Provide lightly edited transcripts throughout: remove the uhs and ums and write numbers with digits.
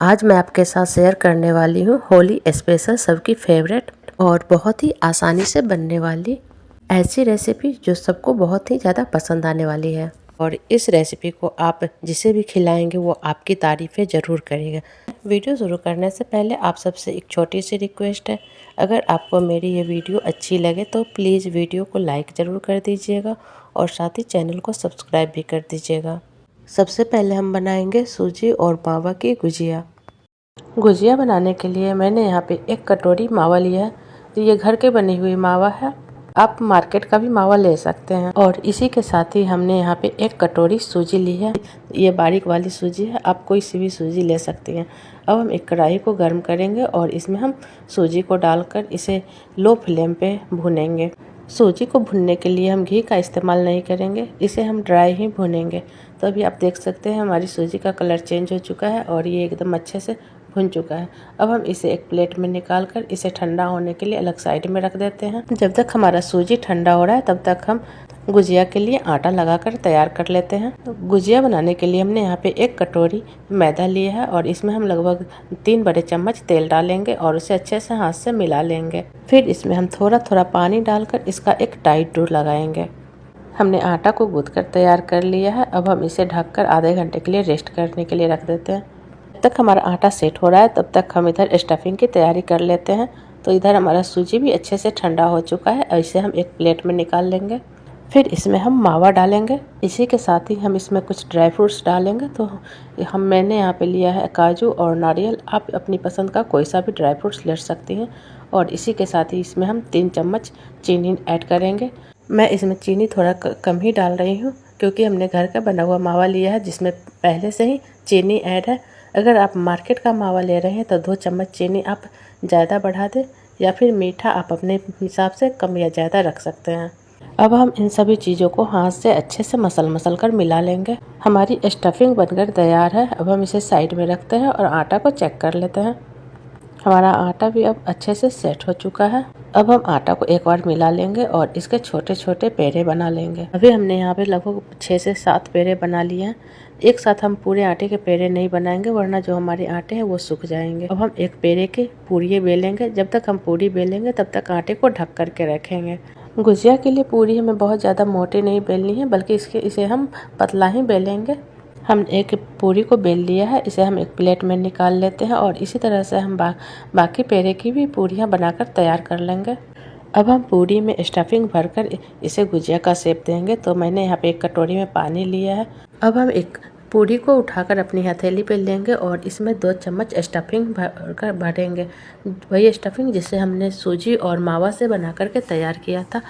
आज मैं आपके साथ शेयर करने वाली हूँ होली स्पेशल सबकी फेवरेट और बहुत ही आसानी से बनने वाली ऐसी रेसिपी जो सबको बहुत ही ज़्यादा पसंद आने वाली है। और इस रेसिपी को आप जिसे भी खिलाएंगे वो आपकी तारीफ़ें ज़रूर करेगा। वीडियो शुरू करने से पहले आप सबसे एक छोटी सी रिक्वेस्ट है, अगर आपको मेरी ये वीडियो अच्छी लगे तो प्लीज़ वीडियो को लाइक ज़रूर कर दीजिएगा और साथ ही चैनल को सब्सक्राइब भी कर दीजिएगा। सबसे पहले हम बनाएंगे सूजी और मावा की गुजिया। गुजिया बनाने के लिए मैंने यहाँ पे 1 कटोरी मावा लिया है। तो ये घर के बनी हुई मावा है, आप मार्केट का भी मावा ले सकते हैं। और इसी के साथ ही हमने यहाँ पे 1 कटोरी सूजी ली है। ये बारीक वाली सूजी है, आप कोई सी भी सूजी ले सकते हैं। अब हम एक कढ़ाई को गर्म करेंगे और इसमें हम सूजी को डालकर इसे लो फ्लेम पे भूनेंगे। सूजी को भुनने के लिए हम घी का इस्तेमाल नहीं करेंगे, इसे हम ड्राई ही भुनेंगे। तो अभी आप देख सकते हैं हमारी सूजी का कलर चेंज हो चुका है और ये एकदम अच्छे से भुन चुका है। अब हम इसे एक प्लेट में निकाल कर इसे ठंडा होने के लिए अलग साइड में रख देते हैं। जब तक हमारा सूजी ठंडा हो रहा है तब तक हम गुजिया के लिए आटा लगाकर तैयार कर लेते हैं। तो गुजिया बनाने के लिए हमने यहाँ पे 1 कटोरी मैदा लिया है और इसमें हम लगभग 3 बड़े चम्मच तेल डालेंगे और उसे अच्छे से हाथ से मिला लेंगे। फिर इसमें हम थोड़ा थोड़ा पानी डालकर इसका एक टाइट डो लगाएंगे। हमने आटा को गूंथ कर तैयार कर लिया है। अब हम इसे ढककर आधे घंटे के लिए रेस्ट करने के लिए रख देते हैं। जब तक हमारा आटा सेट हो रहा है तब तक हम इधर स्टफिंग की तैयारी कर लेते हैं। तो इधर हमारा सूजी भी अच्छे से ठंडा हो चुका है और इसे हम एक प्लेट में निकाल लेंगे। फिर इसमें हम मावा डालेंगे, इसी के साथ ही हम इसमें कुछ ड्राई फ्रूट्स डालेंगे। तो मैंने यहाँ पे लिया है काजू और नारियल, आप अपनी पसंद का कोई सा भी ड्राई फ्रूट्स ले सकती हैं। और इसी के साथ ही इसमें हम 3 चम्मच चीनी ऐड करेंगे। मैं इसमें चीनी थोड़ा कम ही डाल रही हूँ क्योंकि हमने घर का बना हुआ मावा लिया है जिसमें पहले से ही चीनी ऐड है। अगर आप मार्केट का मावा ले रहे हैं तो 2 चम्मच चीनी आप ज़्यादा बढ़ा दें या फिर मीठा आप अपने हिसाब से कम या ज़्यादा रख सकते हैं। अब हम इन सभी चीज़ों को हाथ से अच्छे से मसल कर मिला लेंगे। हमारी स्टफिंग बनकर तैयार है। अब हम इसे साइड में रखते हैं और आटा को चेक कर लेते हैं। हमारा आटा भी अब अच्छे से सेट हो चुका है। अब हम आटा को एक बार मिला लेंगे और इसके छोटे छोटे पेड़े बना लेंगे। अभी हमने यहाँ पे लगभग 6 से 7 पेड़े बना लिए हैं। एक साथ हम पूरे आटे के पेड़े नहीं बनाएंगे वरना जो हमारे आटे हैं वो सूख जाएंगे। अब हम एक पेड़े की पूरी बेलेंगे। जब तक हम पूरी बेलेंगे तब तक आटे को ढक करके रखेंगे। गुजिया के लिए पूरी हमें बहुत ज़्यादा मोटी नहीं बेलनी है बल्कि इसे हम पतला ही बेलेंगे। हम एक पूरी को बेल लिया है, इसे हम एक प्लेट में निकाल लेते हैं और इसी तरह से हम बाकी पेड़े की भी पूरियाँ बनाकर तैयार कर लेंगे। अब हम पूरी में स्टफिंग भरकर इसे गुजिया का शेप देंगे। तो मैंने यहाँ पे एक कटोरी में पानी लिया है। अब हम एक पूरी को उठाकर अपनी हथेली पे लेंगे और इसमें 2 चम्मच स्टफिंग भरेंगे, वही स्टफिंग जिसे हमने सूजी और मावा से बना करके तैयार किया था।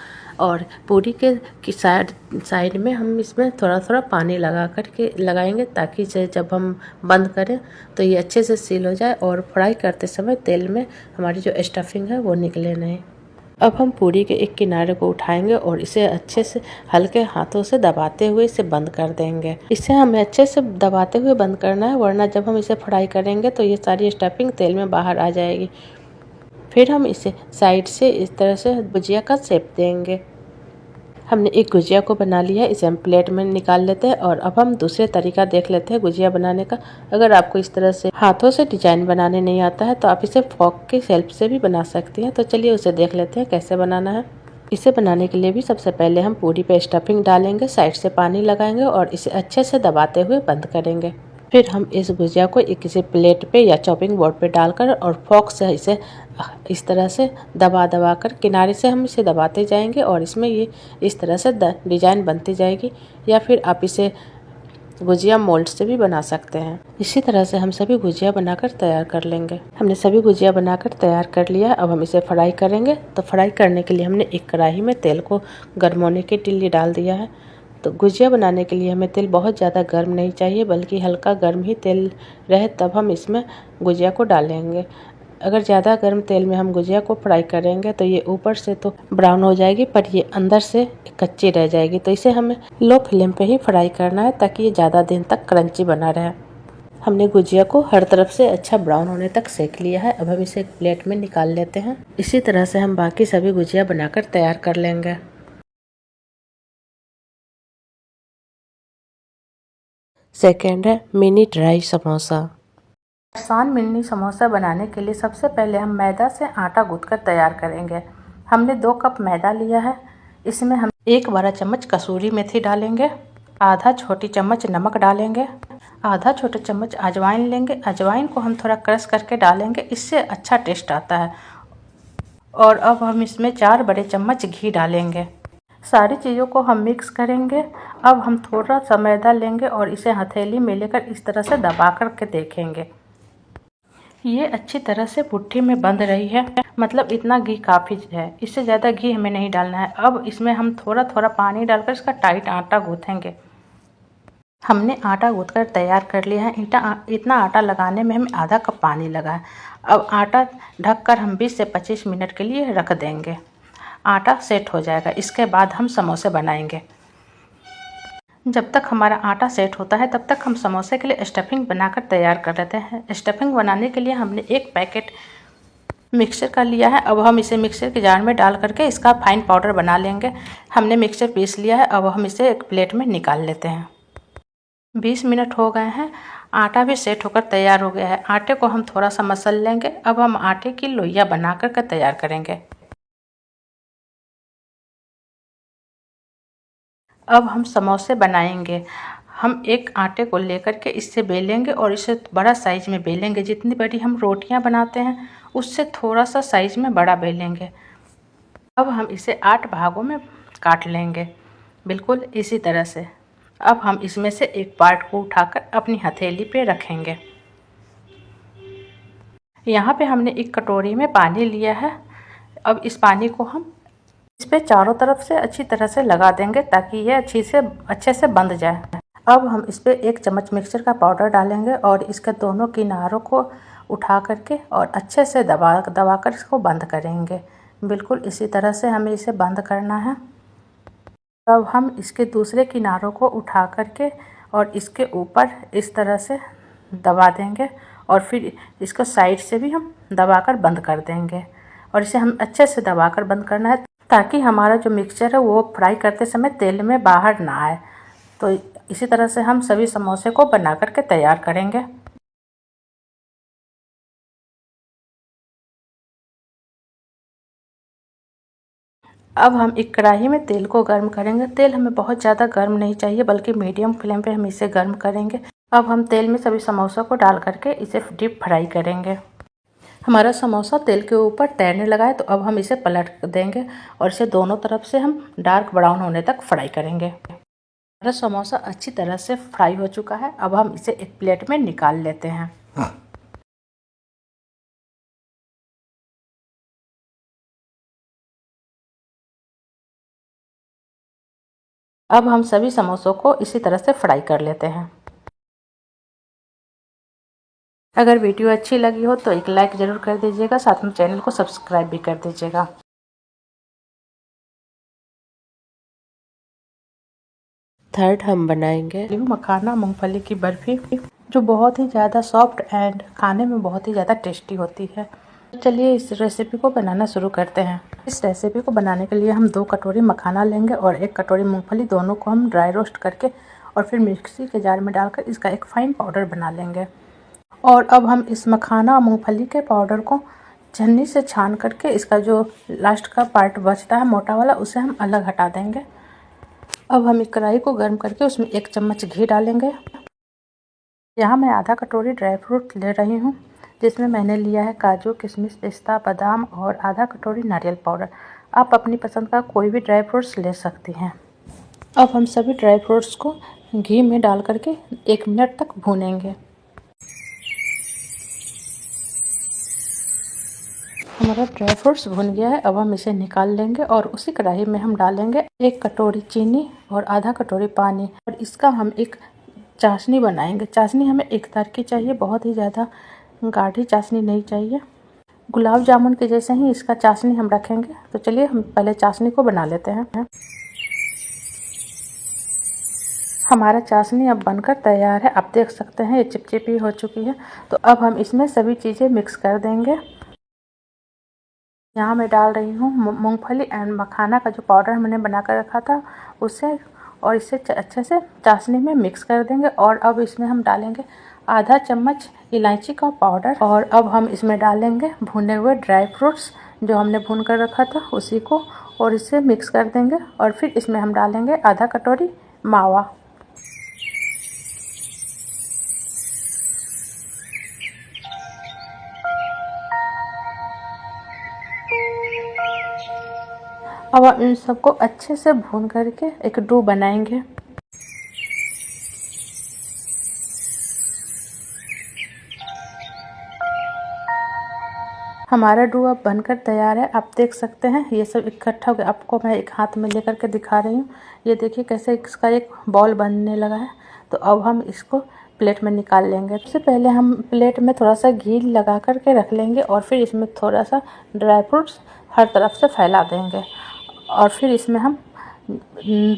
और पूरी की साइड में हम इसमें थोड़ा थोड़ा पानी लगा करके लगाएंगे ताकि जब हम बंद करें तो ये अच्छे से सील हो जाए और फ्राई करते समय तेल में हमारी जो स्टफिंग है वो निकले नहीं। अब हम पूरी के एक किनारे को उठाएंगे और इसे अच्छे से हल्के हाथों से दबाते हुए इसे बंद कर देंगे। इसे हमें अच्छे से दबाते हुए बंद करना है वरना जब हम इसे फ्राई करेंगे तो ये सारी स्टफिंग तेल में बाहर आ जाएगी। फिर हम इसे साइड से इस तरह से गुजिया का शेप देंगे। हमने एक गुजिया को बना लिया है, इसे हम प्लेट में निकाल लेते हैं। और अब हम दूसरे तरीका देख लेते हैं गुजिया बनाने का। अगर आपको इस तरह से हाथों से डिजाइन बनाने नहीं आता है तो आप इसे फोक की हेल्प से भी बना सकती हैं। तो चलिए उसे देख लेते हैं कैसे बनाना है। इसे बनाने के लिए भी सबसे पहले हम पूरी पे स्टफिंग डालेंगे, साइड से पानी लगाएंगे और इसे अच्छे से दबाते हुए बंद करेंगे। फिर हम इस गुजिया को एक किसी प्लेट पे या चॉपिंग बोर्ड पे डालकर और फोक से इसे इस तरह से दबा कर किनारे से हम इसे दबाते जाएंगे और इसमें ये इस तरह से डिजाइन बनती जाएगी। या फिर आप इसे गुजिया मोल्ड से भी बना सकते हैं। इसी तरह से हम सभी गुजिया बनाकर तैयार कर लेंगे। हमने सभी गुजिया बनाकर तैयार कर लिया। अब हम इसे फ्राई करेंगे। तो फ्राई करने के लिए हमने एक कढ़ाई में तेल को गर्म होने के लिए डाल दिया है। तो गुजिया बनाने के लिए हमें तेल बहुत ज़्यादा गर्म नहीं चाहिए बल्कि हल्का गर्म ही तेल रहे तब हम इसमें गुजिया को डालेंगे। अगर ज़्यादा गर्म तेल में हम गुजिया को फ्राई करेंगे तो ये ऊपर से तो ब्राउन हो जाएगी पर ये अंदर से कच्ची रह जाएगी। तो इसे हमें लो फ्लेम पे ही फ्राई करना है ताकि ये ज़्यादा दिन तक क्रंची बना रहे। हमने गुजिया को हर तरफ से अच्छा ब्राउन होने तक सेक लिया है। अब हम इसे एक प्लेट में निकाल लेते हैं। इसी तरह से हम बाकी सभी गुजिया बनाकर तैयार कर लेंगे। सेकेंड है मिनी ड्राई समोसा। आसान मिनी समोसा बनाने के लिए सबसे पहले हम मैदा से आटा गूँथकर तैयार करेंगे। हमने 2 कप मैदा लिया है। इसमें हम 1 बड़ा चम्मच कसूरी मेथी डालेंगे, आधा छोटी चम्मच नमक डालेंगे, आधा छोटा चम्मच अजवाइन लेंगे। अजवाइन को हम थोड़ा क्रश करके डालेंगे, इससे अच्छा टेस्ट आता है। और अब हम इसमें 4 बड़े चम्मच घी डालेंगे। सारी चीज़ों को हम मिक्स करेंगे। अब हम थोड़ा सा मैदा लेंगे और इसे हथेली में लेकर इस तरह से दबा कर के देखेंगे। ये अच्छी तरह से मुट्ठी में बंध रही है, मतलब इतना घी काफ़ी है, इससे ज़्यादा घी हमें नहीं डालना है। अब इसमें हम थोड़ा थोड़ा पानी डालकर इसका टाइट आटा गूँथेंगे। हमने आटा गूँथ कर तैयार कर लिया है। इतना आटा लगाने में हमें आधा कप पानी लगा है। अब आटा ढककर हम 20 से 25 मिनट के लिए रख देंगे। आटा सेट हो जाएगा, इसके बाद हम समोसे बनाएंगे। जब तक हमारा आटा सेट होता है तब तक हम समोसे के लिए स्टफिंग बनाकर तैयार कर लेते हैं। स्टफिंग बनाने के लिए हमने 1 पैकेट मिक्सचर का लिया है। अब हम इसे मिक्सचर के जार में डाल करके इसका फाइन पाउडर बना लेंगे। हमने मिक्सचर पीस लिया है। अब हम इसे एक प्लेट में निकाल लेते हैं। 20 मिनट हो गए हैं, आटा भी सेट होकर तैयार हो गया है। आटे को हम थोड़ा सा मसल लेंगे। अब हम आटे की लोइयाँ बना कर तैयार करेंगे। अब हम समोसे बनाएंगे। हम एक आटे को लेकर के इससे बेलेंगे और इसे बड़ा साइज में बेलेंगे। जितनी बड़ी हम रोटियां बनाते हैं उससे थोड़ा सा साइज में बड़ा बेलेंगे। अब हम इसे 8 भागों में काट लेंगे, बिल्कुल इसी तरह से। अब हम इसमें से एक पार्ट को उठाकर अपनी हथेली पे रखेंगे। यहाँ पे हमने एक कटोरी में पानी लिया है। अब इस पानी को हम इस पे चारों तरफ से अच्छी तरह से लगा देंगे ताकि ये अच्छे से बंध जाए। अब हम इस पे 1 चम्मच मिक्सचर का पाउडर डालेंगे और इसके दोनों किनारों को उठा करके और अच्छे से दबा कर इसको बंद करेंगे। बिल्कुल इसी तरह से हमें इसे बंद करना है। अब हम इसके दूसरे किनारों को उठा करके और इसके ऊपर इस तरह से दबा देंगे और फिर इसको साइड से भी हम दबाकर बंद कर देंगे। और इसे हम अच्छे से दबाकर बंद करना है ताकि हमारा जो मिक्सचर है वो फ्राई करते समय तेल में बाहर ना आए। तो इसी तरह से हम सभी समोसे को बना करके तैयार करेंगे। अब हम एक कढ़ाई में तेल को गर्म करेंगे। तेल हमें बहुत ज़्यादा गर्म नहीं चाहिए, बल्कि मीडियम फ्लेम पे हम इसे गर्म करेंगे। अब हम तेल में सभी समोसों को डाल करके इसे डीप फ्राई करेंगे। हमारा समोसा तेल के ऊपर तैरने लगा है, तो अब हम इसे पलट देंगे और इसे दोनों तरफ से हम डार्क ब्राउन होने तक फ्राई करेंगे। हमारा समोसा अच्छी तरह से फ्राई हो चुका है। अब हम इसे एक प्लेट में निकाल लेते हैं। अब हम सभी समोसों को इसी तरह से फ्राई कर लेते हैं। अगर वीडियो अच्छी लगी हो तो एक लाइक ज़रूर कर दीजिएगा, साथ में चैनल को सब्सक्राइब भी कर दीजिएगा। थर्ड हम बनाएंगे मखाना मूंगफली की बर्फ़ी, जो बहुत ही ज़्यादा सॉफ्ट एंड खाने में बहुत ही ज़्यादा टेस्टी होती है। चलिए इस रेसिपी को बनाना शुरू करते हैं। इस रेसिपी को बनाने के लिए हम 2 कटोरी मखाना लेंगे और 1 कटोरी मूंगफली। दोनों को हम ड्राई रोस्ट करके और फिर मिक्सी के जार में डालकर इसका एक फाइन पाउडर बना लेंगे। और अब हम इस मखाना और मूंगफली के पाउडर को छन्नी से छान करके इसका जो लास्ट का पार्ट बचता है मोटा वाला, उसे हम अलग हटा देंगे। अब हम एक कढ़ाई को गर्म करके उसमें 1 चम्मच घी डालेंगे। यहाँ मैं आधा कटोरी ड्राई फ्रूट ले रही हूँ, जिसमें मैंने लिया है काजू, किशमिश, पिस्ता, बादाम और आधा कटोरी नारियल पाउडर। आप अपनी पसंद का कोई भी ड्राई फ्रूट्स ले सकती हैं। अब हम सभी ड्राई फ्रूट्स को घी में डाल करके 1 मिनट तक भूनेंगे। हमारा ड्राई फ्रूट्स भुन गया है। अब हम इसे निकाल लेंगे और उसी कढ़ाई में हम डालेंगे 1 कटोरी चीनी और आधा कटोरी पानी, और इसका हम एक चाशनी बनाएंगे। चाशनी हमें एक तार की चाहिए, बहुत ही ज़्यादा गाढ़ी चाशनी नहीं चाहिए। गुलाब जामुन के जैसे ही इसका चाशनी हम रखेंगे। तो चलिए हम पहले चाशनी को बना लेते हैं। हमारा चाशनी अब बनकर तैयार है। आप देख सकते हैं ये चिपचिपी हो चुकी है। तो अब हम इसमें सभी चीज़ें मिक्स कर देंगे। यहाँ मैं डाल रही हूँ मूंगफली एंड मखाना का जो पाउडर हमने बना कर रखा था उसे, और इसे अच्छे से चाशनी में मिक्स कर देंगे। और अब इसमें हम डालेंगे आधा चम्मच इलायची का पाउडर और अब हम इसमें डालेंगे भुने हुए ड्राई फ्रूट्स जो हमने भून कर रखा था उसी को, और इसे मिक्स कर देंगे। और फिर इसमें हम डालेंगे आधा कटोरी मावा। अब हम इन सबको अच्छे से भून करके एक डो बनाएंगे। हमारा डो अब बनकर तैयार है। आप देख सकते हैं ये सब इकट्ठा हो गया। आपको मैं एक हाथ में लेकर के दिखा रही हूँ। ये देखिए कैसे इसका एक बॉल बनने लगा है। तो अब हम इसको प्लेट में निकाल लेंगे। सबसे पहले हम प्लेट में थोड़ा सा घी लगा करके रख लेंगे और फिर इसमें थोड़ा सा ड्राई फ्रूट्स हर तरफ से फैला देंगे और फिर इसमें हम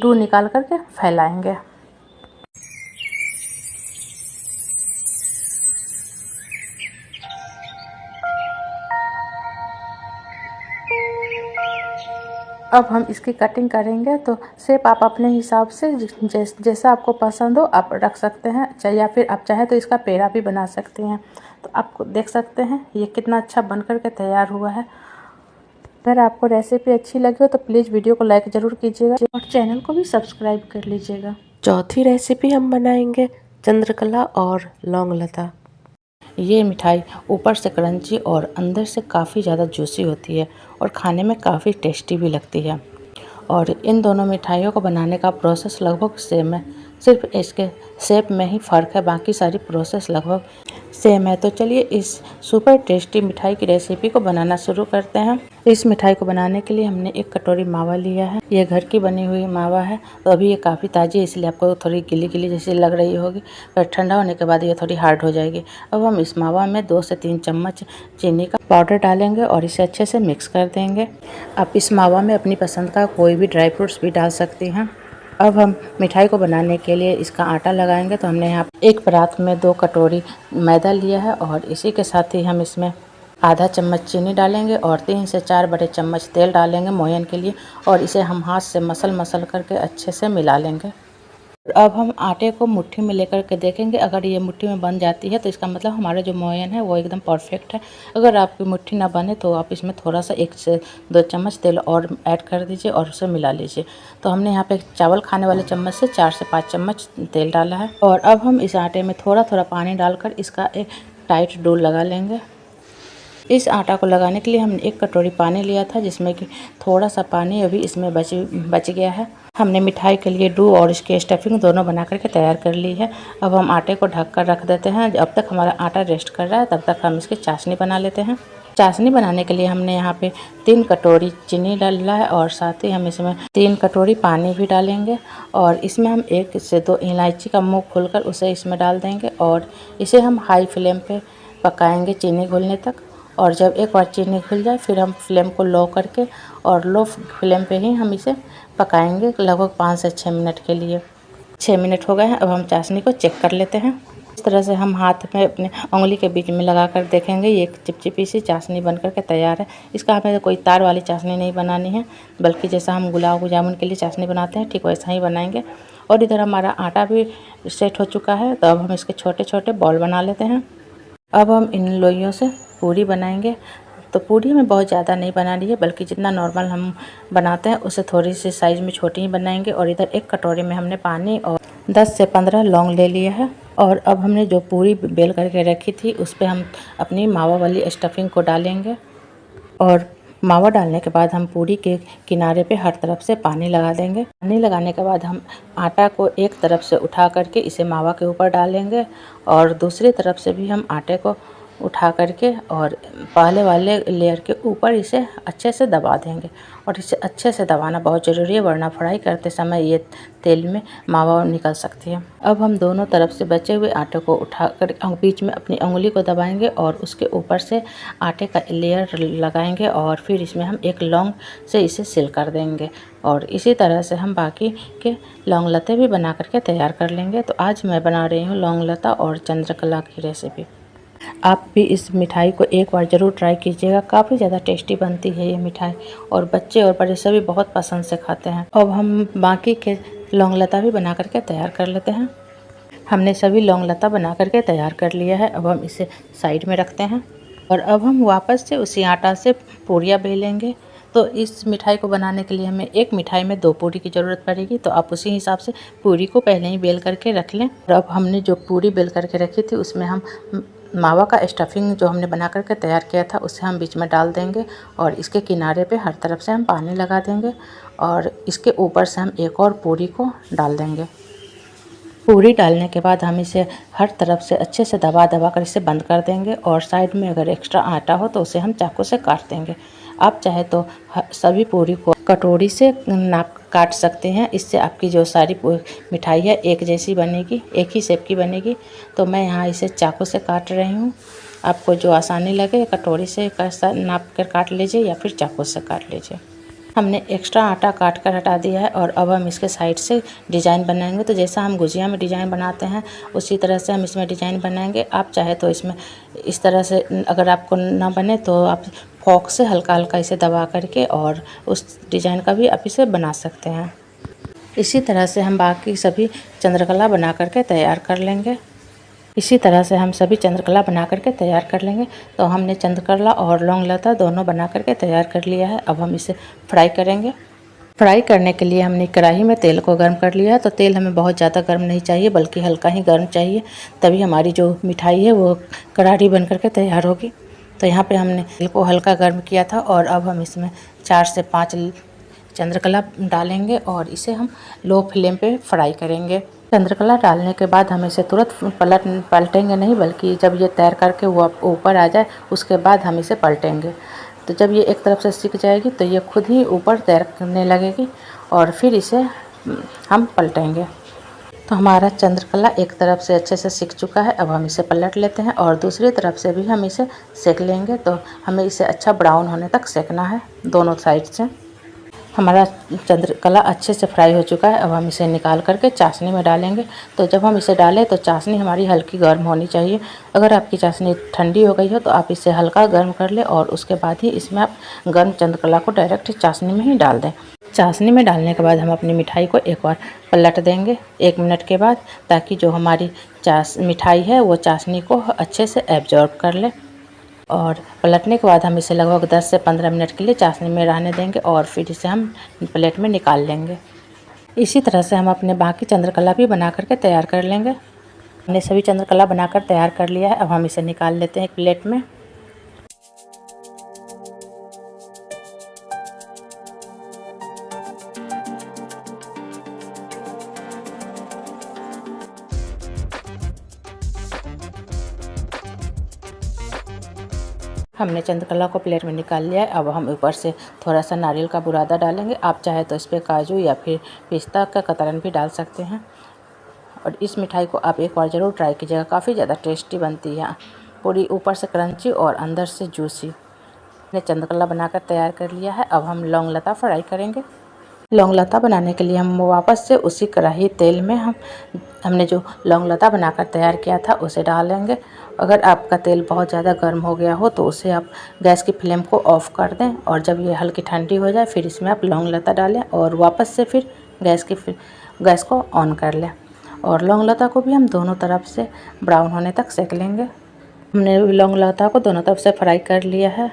डो निकाल करके फैलाएंगे। अब हम इसकी कटिंग करेंगे। तो शेप आप अपने हिसाब से जैसा आपको पसंद हो आप रख सकते हैं, या फिर आप चाहे तो इसका पेड़ा भी बना सकते हैं। तो आप देख सकते हैं ये कितना अच्छा बनकर के तैयार हुआ है। अगर आपको रेसिपी अच्छी लगी हो तो प्लीज़ वीडियो को लाइक ज़रूर कीजिएगा और चैनल को भी सब्सक्राइब कर लीजिएगा। चौथी रेसिपी हम बनाएंगे चंद्रकला और लौंग लता। ये मिठाई ऊपर से क्रंची और अंदर से काफ़ी ज़्यादा जूसी होती है और खाने में काफ़ी टेस्टी भी लगती है। और इन दोनों मिठाइयों को बनाने का प्रोसेस लगभग सेम है, सिर्फ इसके शेप में ही फ़र्क है, बाकी सारी प्रोसेस लगभग सेम है। तो चलिए इस सुपर टेस्टी मिठाई की रेसिपी को बनाना शुरू करते हैं। इस मिठाई को बनाने के लिए हमने एक कटोरी मावा लिया है। ये घर की बनी हुई मावा है, तो अभी ये काफ़ी ताज़ी है इसलिए आपको थोड़ी गिली गिली जैसी लग रही होगी, पर ठंडा होने के बाद ये थोड़ी हार्ड हो जाएगी। अब हम इस मावा में 2 से 3 चम्मच चीनी का पाउडर डालेंगे और इसे अच्छे से मिक्स कर देंगे। आप इस मावा में अपनी पसंद का कोई भी ड्राई फ्रूट्स भी डाल सकती हैं। अब हम मिठाई को बनाने के लिए इसका आटा लगाएंगे। तो हमने यहाँ एक परात में 2 कटोरी मैदा लिया है और इसी के साथ ही हम इसमें आधा चम्मच चीनी डालेंगे और 3 से 4 बड़े चम्मच तेल डालेंगे मोयन के लिए, और इसे हम हाथ से मसल करके अच्छे से मिला लेंगे। अब हम आटे को मुट्ठी में लेकर के देखेंगे। अगर ये मुट्ठी में बन जाती है तो इसका मतलब हमारा जो मोयन है वो एकदम परफेक्ट है। अगर आपकी मुट्ठी ना बने तो आप इसमें थोड़ा सा 1 से 2 चम्मच तेल और ऐड कर दीजिए और उसे मिला लीजिए। तो हमने यहाँ पे चावल खाने वाले चम्मच से 4 से 5 चम्मच तेल डाला है। और अब हम इस आटे में थोड़ा थोड़ा पानी डालकर इसका एक टाइट डो लगा लेंगे। इस आटा को लगाने के लिए हमने 1 कटोरी पानी लिया था, जिसमें कि थोड़ा सा पानी अभी इसमें बच गया है। हमने मिठाई के लिए डो और इसकी स्टफिंग दोनों बना करके तैयार कर ली है। अब हम आटे को ढक कर रख देते हैं। जब तक हमारा आटा रेस्ट कर रहा है तब तक हम इसकी चाशनी बना लेते हैं। चाशनी बनाने के लिए हमने यहाँ पे 3 कटोरी चीनी डाला है और साथ ही हम इसमें 3 कटोरी पानी भी डालेंगे और इसमें हम 1 से 2 इलायची का मुंह खोलकर उसे इसमें डाल देंगे और इसे हम हाई फ्लेम पे पकाएंगे चीनी घुलने तक। और जब एक बार चीनी घुल जाए फिर हम फ्लेम को लो करके और लो फ्लेम पे ही हम इसे पकाएंगे लगभग 5 से 6 मिनट के लिए। 6 मिनट हो गए हैं। अब हम चाशनी को चेक कर लेते हैं। इस तरह से हम हाथ में अपने उंगली के बीच में लगा कर देखेंगे, ये एक चिपचिपी सी चाशनी बनकर के तैयार है। इसका हमें कोई तार वाली चाशनी नहीं बनानी है, बल्कि जैसा हम गुलाब जामुन के लिए चाशनी बनाते हैं ठीक वैसा ही बनाएंगे। और इधर हमारा आटा भी सेट हो चुका है। तो अब हम इसके छोटे छोटे बॉल बना लेते हैं। अब हम इन लोइयों से पूरी बनाएंगे। तो पूरी में बहुत ज़्यादा नहीं बनानी है, बल्कि जितना नॉर्मल हम बनाते हैं उससे थोड़ी सी साइज़ में छोटी ही बनाएंगे। और इधर 1 कटोरी में हमने पानी और 10 से 15 लौंग ले लिया है। और अब हमने जो पूरी बेल करके रखी थी उस पर हम अपनी मावा वाली स्टफिंग को डालेंगे और मावा डालने के बाद हम पूरी के किनारे पे हर तरफ से पानी लगा देंगे। पानी लगाने के बाद हम आटा को एक तरफ से उठा करके इसे मावा के ऊपर डालेंगे और दूसरी तरफ से भी हम आटे को उठा करके और पहले वाले लेयर के ऊपर इसे अच्छे से दबा देंगे। और इसे अच्छे से दबाना बहुत ज़रूरी है, वरना फ्राई करते समय ये तेल में मावा निकल सकती है। अब हम दोनों तरफ से बचे हुए आटे को उठाकर बीच में अपनी उंगली को दबाएंगे और उसके ऊपर से आटे का लेयर लगाएंगे और फिर इसमें हम एक लौंग से इसे सील कर देंगे। और इसी तरह से हम बाकी के लौंग लते भी बना करके तैयार कर लेंगे। तो आज मैं बना रही हूँ लौंग लता और चंद्रकला की रेसिपी। आप भी इस मिठाई को एक बार ज़रूर ट्राई कीजिएगा, काफ़ी ज़्यादा टेस्टी बनती है ये मिठाई और बच्चे और बड़े सभी बहुत पसंद से खाते हैं। अब हम बाकी के लौंग लता भी बना करके तैयार कर लेते हैं। हमने सभी लौंग लता बना करके तैयार कर लिया है। अब हम इसे साइड में रखते हैं और अब हम वापस से उसी आटा से पूरियाँ बेलेंगे। तो इस मिठाई को बनाने के लिए हमें एक मिठाई में 2 पूरी की ज़रूरत पड़ेगी, तो आप उसी हिसाब से पूरी को पहले ही बेल करके रख लें। और अब हमने जो पूरी बेल करके रखी थी उसमें हम मावा का स्टफिंग जो हमने बना करके तैयार किया था उसे हम बीच में डाल देंगे और इसके किनारे पे हर तरफ से हम पानी लगा देंगे और इसके ऊपर से हम एक और पूरी को डाल देंगे। पूरी डालने के बाद हम इसे हर तरफ से अच्छे से दबा दबा कर इसे बंद कर देंगे और साइड में अगर एक्स्ट्रा आटा हो तो उसे हम चाकू से काट देंगे। आप चाहे तो सभी पूरी को कटोरी से नाप काट सकते हैं, इससे आपकी जो सारी मिठाई है एक जैसी बनेगी, एक ही शेप की बनेगी। तो मैं यहाँ इसे चाकू से काट रही हूँ। आपको जो आसानी लगे कटोरी से नाप कर काट लीजिए या फिर चाकू से काट लीजिए। हमने एक्स्ट्रा आटा काट कर हटा दिया है और अब हम इसके साइड से डिज़ाइन बनाएंगे। तो जैसा हम गुजिया में डिज़ाइन बनाते हैं उसी तरह से हम इसमें डिज़ाइन बनाएंगे। आप चाहे तो इसमें इस तरह से, अगर आपको ना बने तो आप फॉक से हल्का हल्का इसे दबा करके और उस डिज़ाइन का भी आप इसे बना सकते हैं। इसी तरह से हम बाकी सभी चंद्रकला बना करके तैयार कर लेंगे। तो हमने चंद्रकला और लौंग लता दोनों बना करके तैयार कर लिया है। अब हम इसे फ्राई करेंगे। फ्राई करने के लिए हमने कढ़ाई में तेल को गर्म कर लिया है। तो तेल हमें बहुत ज़्यादा गर्म नहीं चाहिए बल्कि हल्का ही गर्म चाहिए, तभी हमारी जो मिठाई है वो करारी बन करके तैयार होगी। तो यहाँ पे हमने तेल को हल्का गर्म किया था और अब हम इसमें 4 से 5 चंद्रकला डालेंगे और इसे हम लो फ्लेम पे फ्राई करेंगे। चंद्रकला डालने के बाद हम इसे तुरंत पलटेंगे नहीं, बल्कि जब ये तैर करके वो ऊपर आ जाए उसके बाद हम इसे पलटेंगे। तो जब ये एक तरफ से सिक जाएगी तो ये खुद ही ऊपर तैरने लगेगी और फिर इसे हम पलटेंगे। तो हमारा चंद्रकला एक तरफ से अच्छे से सिक चुका है। अब हम इसे पलट लेते हैं और दूसरी तरफ से भी हम इसे सेक लेंगे। तो हमें इसे अच्छा ब्राउन होने तक सेकना है दोनों साइड से। हमारा चंद्रकला अच्छे से फ्राई हो चुका है। अब हम इसे निकाल करके चाशनी में डालेंगे। तो जब हम इसे डालें तो चाशनी हमारी हल्की गर्म होनी चाहिए। अगर आपकी चाशनी ठंडी हो गई हो तो आप इसे हल्का गर्म कर लें और उसके बाद ही इसमें आप गर्म चंद्रकला को डायरेक्ट चाशनी में ही डाल दें। चाशनी में डालने के बाद हम अपनी मिठाई को एक बार पलट देंगे 1 मिनट के बाद, ताकि जो हमारी मिठाई है वो चाशनी को अच्छे से एब्जॉर्ब कर ले। और पलटने के बाद हम इसे लगभग 10 से 15 मिनट के लिए चाशनी में रहने देंगे और फिर इसे हम प्लेट में निकाल लेंगे। इसी तरह से हम अपने बाकी चंद्रकला भी बना करके तैयार कर लेंगे। हमने सभी चंद्रकला बनाकर तैयार कर लिया है। अब हम इसे निकाल लेते हैं एक प्लेट में। हमने चंद्रकला को प्लेट में निकाल लिया है। अब हम ऊपर से थोड़ा सा नारियल का बुरादा डालेंगे। आप चाहे तो इस पर काजू या फिर पिस्ता का कतरन भी डाल सकते हैं। और इस मिठाई को आप एक बार ज़रूर ट्राई कीजिएगा, काफ़ी ज़्यादा टेस्टी बनती है। पूरी ऊपर से क्रंची और अंदर से जूसी। हमने चंद्रकला बनाकर तैयार कर लिया है। अब हम लौंग लता फ्राई करेंगे। लौंग लता बनाने के लिए हम वापस से उसी कढ़ाई तेल में हमने जो लौंग लता बनाकर तैयार किया था उसे डालेंगे। अगर आपका तेल बहुत ज़्यादा गर्म हो गया हो तो उसे आप गैस की फ्लेम को ऑफ़ कर दें और जब ये हल्की ठंडी हो जाए फिर इसमें आप लौंग लता डालें और वापस से फिर गैस को ऑन कर लें। और लौंग लता को भी हम दोनों तरफ से ब्राउन होने तक सेक लेंगे। हमने लौंग लता को दोनों तरफ से फ्राई कर लिया है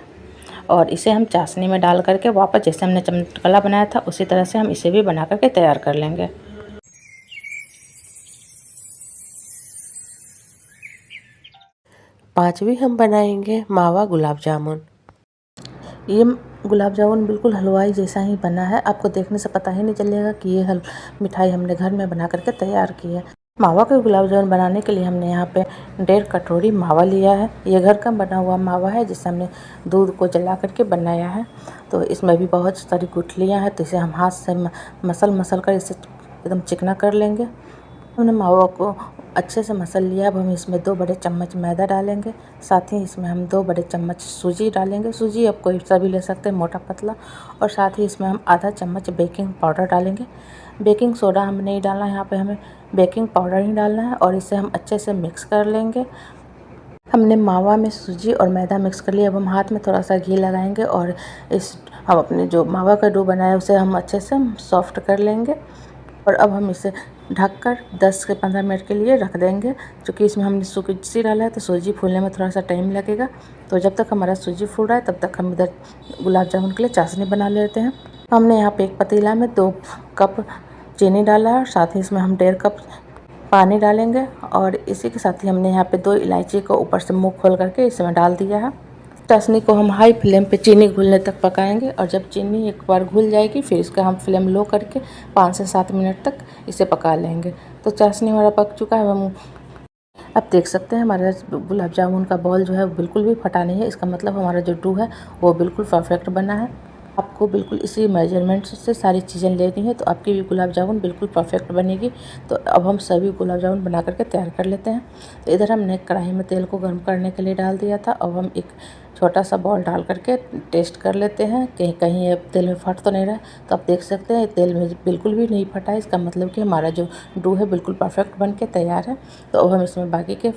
और इसे हम चाशनी में डाल करके वापस जैसे हमने चंद्रकला बनाया था उसी तरह से हम इसे भी बना करके तैयार कर लेंगे। पांचवी हम बनाएंगे मावा गुलाब जामुन। ये गुलाब जामुन बिल्कुल हलवाई जैसा ही बना है। आपको देखने से पता ही नहीं चलेगा कि ये मिठाई हमने घर में बना करके तैयार की है। मावा के गुलाब जामुन बनाने के लिए हमने यहाँ पे 1.5 कटोरी मावा लिया है। ये घर का बना हुआ मावा है जिससे हमने दूध को जला करके बनाया है। तो इसमें भी बहुत सारी गुठलियाँ हैं, तो इसे हम हाथ से मसल कर इसे एकदम चिकना कर लेंगे। हमने मावा को अच्छे से मसल लिया। अब हम इसमें 2 बड़े चम्मच मैदा डालेंगे, साथ ही इसमें हम 2 बड़े चम्मच सूजी डालेंगे। सूजी आप कोई सा भी ले सकते हैं, मोटा पतला। और साथ ही इसमें हम आधा चम्मच बेकिंग पाउडर डालेंगे। बेकिंग सोडा हमें नहीं डालना है, यहाँ पे हमें बेकिंग पाउडर ही डालना है और इसे हम अच्छे से मिक्स कर लेंगे। हमने मावा में सूजी और मैदा मिक्स कर लिया। अब हम हाथ में थोड़ा सा घी लगाएंगे और हम अपने जो मावा का डो बनाया उसे हम अच्छे से सॉफ्ट कर लेंगे। और अब हम इसे ढककर 10 से 15 मिनट के लिए रख देंगे, क्योंकि इसमें हमने सूजी डाला है तो सूजी फूलने में थोड़ा सा टाइम लगेगा। तो जब तक हमारा सूजी फूल रहा है तब तक हम इधर गुलाब जामुन के लिए चाशनी बना लेते हैं। हमने यहाँ पे एक पतीला में 2 कप चीनी डाला है और साथ ही इसमें हम 1.5 कप पानी डालेंगे और इसी के साथ ही हमने यहाँ पे 2 इलायची को ऊपर से मुँह खोल करके इसमें डाल दिया है। चाशनी को हम हाई फ्लेम पे चीनी घुलने तक पकाएंगे और जब चीनी एक बार घुल जाएगी फिर इसका हम फ्लेम लो करके 5 से 7 मिनट तक इसे पका लेंगे। तो चाशनी हमारा पक चुका है। हम अब देख सकते हैं हमारा गुलाब जामुन का बॉल जो है बिल्कुल भी फटा नहीं है। इसका मतलब हमारा जो डो है वो बिल्कुल परफेक्ट बना है। आपको बिल्कुल इसी मेजरमेंट से सारी चीज़ें लेनी है तो आपकी भी गुलाब जामुन बिल्कुल परफेक्ट बनेगी। तो अब हम सभी गुलाब जामुन बना करके तैयार कर लेते हैं। तो इधर हमने कढ़ाई में तेल को गर्म करने के लिए डाल दिया था। अब हम एक छोटा सा बॉल डाल करके टेस्ट कर लेते हैं कहीं कहीं ये तेल में फट तो नहीं रहा। तो आप देख सकते हैं तेल में बिल्कुल भी नहीं फटा है। इसका मतलब कि हमारा जो डो है बिल्कुल परफेक्ट बन के तैयार है। तो अब हम इसमें बाकी के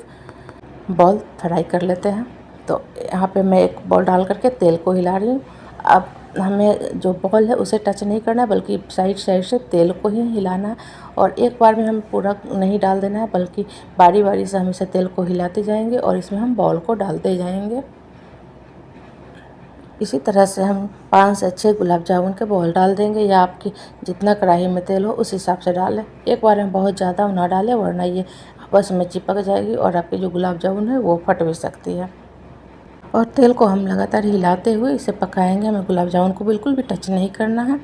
बॉल फ्राई कर लेते हैं। तो यहाँ पे मैं एक बॉल डाल करके तेल को हिला रही हूँ। अब हमें जो बॉल है उसे टच नहीं करना है बल्कि साइड साइड से तेल को ही हिलाना है और एक बार में हम पूरा नहीं डाल देना है बल्कि बारी बारी से हम इसे तेल को हिलाते जाएंगे और इसमें हम बॉल को डालते जाएंगे। इसी तरह से हम 5 से 6 गुलाब जामुन के बॉल डाल देंगे या आपकी जितना कढ़ाई में तेल हो उस हिसाब से डालें। एक बार में बहुत ज़्यादा ना डालें वरना ये आपस में चिपक जाएगी और आपकी जो गुलाब जामुन है वो फट भी सकती है। और तेल को हम लगातार हिलाते हुए इसे पकाएंगे। हमें गुलाब जामुन को बिल्कुल भी टच नहीं करना है।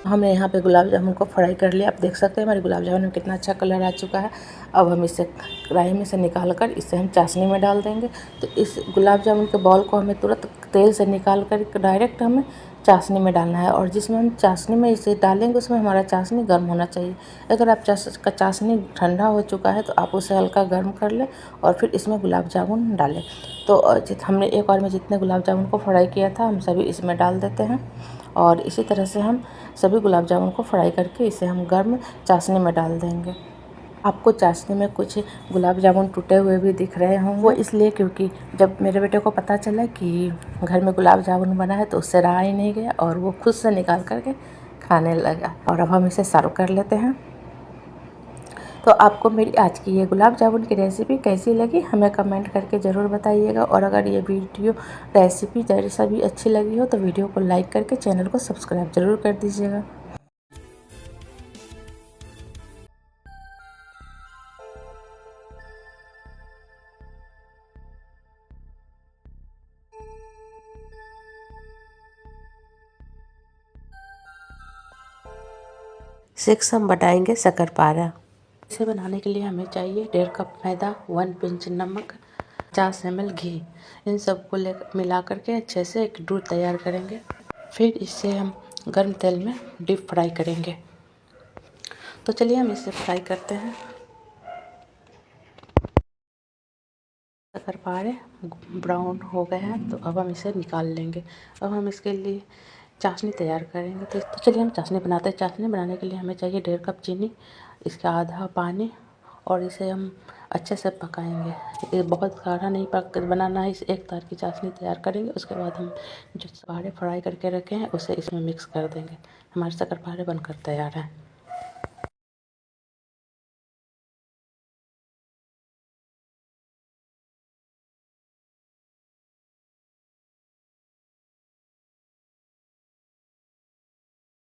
हमने यहाँ पे गुलाब जामुन को फ्राई कर लिया। आप देख सकते हैं हमारे गुलाब जामुन में कितना अच्छा कलर आ चुका है। अब हम इसे कढ़ाई में से निकाल कर इसे हम चाशनी में डाल देंगे। तो इस गुलाब जामुन के बॉल को हमें तुरंत तेल से निकाल कर डायरेक्ट हमें चाशनी में डालना है और जिसमें हम चाशनी में इसे डालेंगे उसमें हमारा चाशनी गर्म होना चाहिए। अगर आप चाशनी ठंडा हो चुका है तो आप उसे हल्का गर्म कर लें और फिर इसमें गुलाब जामुन डालें। तो हमने एक बार में जितने गुलाब जामुन को फ्राई किया था हम सभी इसमें डाल देते हैं और इसी तरह से हम सभी गुलाब जामुन को फ्राई करके इसे हम गर्म चाशनी में डाल देंगे। आपको चाशनी में कुछ गुलाब जामुन टूटे हुए भी दिख रहे हों, वो इसलिए क्योंकि जब मेरे बेटे को पता चला कि घर में गुलाब जामुन बना है तो उससे रहा ही नहीं गया और वो खुद से निकाल करके खाने लगा। और अब हम इसे सर्व कर लेते हैं। तो आपको मेरी आज की ये गुलाब जामुन की रेसिपी कैसी लगी हमें कमेंट करके ज़रूर बताइएगा। और अगर ये वीडियो रेसिपी जैसा भी अच्छी लगी हो तो वीडियो को लाइक करके चैनल को सब्सक्राइब ज़रूर कर दीजिएगा। सिक्स हम बनाएंगे शक्करपारा। इसे बनाने के लिए हमें चाहिए 1.5 कप मैदा, 1 पिंच नमक, 50 ml घी। इन सबको मिला करके अच्छे से एक डो तैयार करेंगे। फिर इसे हम गर्म तेल में डीप फ्राई करेंगे। तो चलिए हम इसे फ्राई करते हैं। शक्करपारे ब्राउन हो गए हैं तो अब हम इसे निकाल लेंगे। अब हम इसके लिए चाशनी तैयार करेंगे। तो चलिए हम चाशनी बनाते हैं। चाशनी बनाने के लिए हमें चाहिए 1.5 कप चीनी, इसका आधा पानी और इसे हम अच्छे से पकाएंगे। ये बहुत गाढ़ा नहीं बनाना है। इस एक तार की चाशनी तैयार करेंगे। उसके बाद हम जो शक्करपारे फ्राई करके रखे हैं उसे इसमें मिक्स कर देंगे। हमारे शक्करपारे बनकर तैयार हैं।